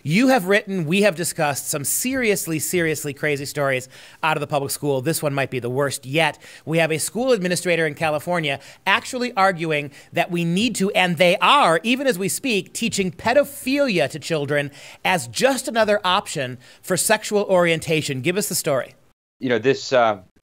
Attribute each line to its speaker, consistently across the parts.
Speaker 1: You have written, we have discussed some seriously, seriously crazy stories out of the public school. This one might be the worst yet. We have a school administrator in California actually arguing that we need to, and they are, even as we speak, teaching pedophilia to children as just another option for sexual orientation. Give us the story.
Speaker 2: You know, this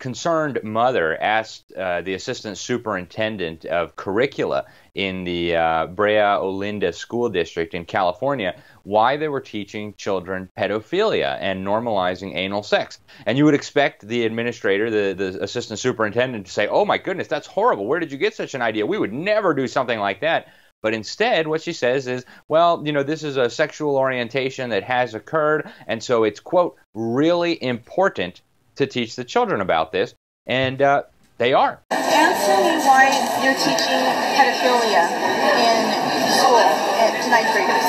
Speaker 2: concerned mother asked the assistant superintendent of curricula in the Brea Olinda School District in California why they were teaching children pedophilia and normalizing anal sex. And you would expect the administrator, the assistant superintendent, to say, "Oh my goodness, that's horrible. Where did you get such an idea? We would never do something like that." But instead, what she says is, well, you know, this is a sexual orientation that has occurred, and so it's, quote, really important to teach the children about this, and they are.
Speaker 3: Answer me why you're teaching pedophilia in school to ninth graders.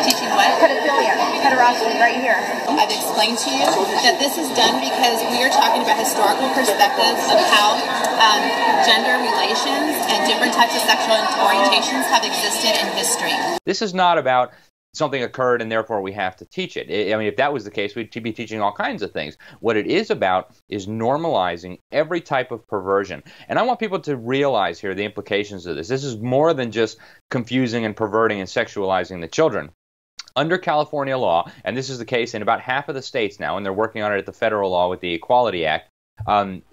Speaker 4: Teaching what?
Speaker 3: Pedophilia, pederasty, right here.
Speaker 4: I've explained to you that this is done because we are talking about historical perspectives of how gender relations and different types of sexual orientations have existed in history.
Speaker 2: This is not about something occurred and therefore we have to teach it. I mean, if that was the case, we'd be teaching all kinds of things. What it is about is normalizing every type of perversion. And I want people to realize here the implications of this. This is more than just confusing and perverting and sexualizing the children. Under California law, and this is the case in about half of the states now, and they're working on it at the federal law with the Equality Act,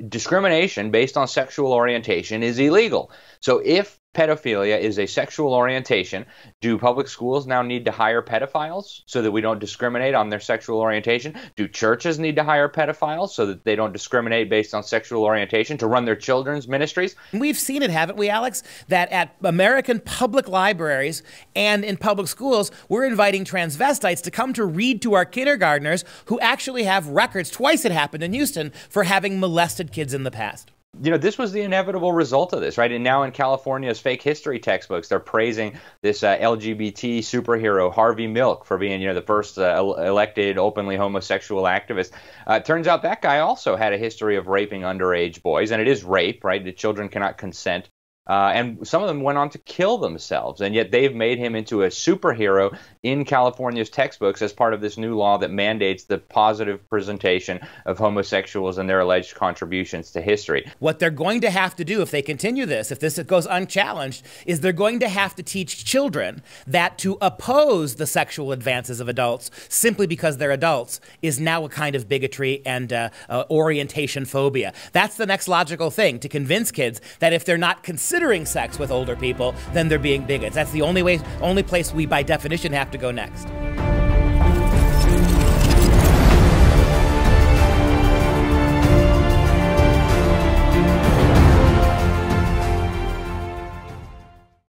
Speaker 2: discrimination based on sexual orientation is illegal. So if pedophilia is a sexual orientation, do public schools now need to hire pedophiles so that we don't discriminate on their sexual orientation? Do churches need to hire pedophiles so that they don't discriminate based on sexual orientation to run their children's ministries?
Speaker 1: We've seen it, haven't we, Alex? That at American public libraries and in public schools, we're inviting transvestites to come to read to our kindergartners who actually have records, twice it happened in Houston, for having molested kids in the past.
Speaker 2: You know, this was the inevitable result of this, right? And now in California's fake history textbooks, they're praising this LGBT superhero, Harvey Milk, for being, you know, the first elected openly homosexual activist. It turns out that guy also had a history of raping underage boys, and it is rape, right? The children cannot consent. And some of them went on to kill themselves, and yet they've made him into a superhero in California's textbooks as part of this new law that mandates the positive presentation of homosexuals and their alleged contributions to history.
Speaker 1: What they're going to have to do if they continue this, if this goes unchallenged, is they're going to have to teach children that to oppose the sexual advances of adults simply because they're adults is now a kind of bigotry and orientation phobia. That's the next logical thing, to convince kids that if they're not considering sex with older people, then they're being bigots. That's the only place we by definition have to go next.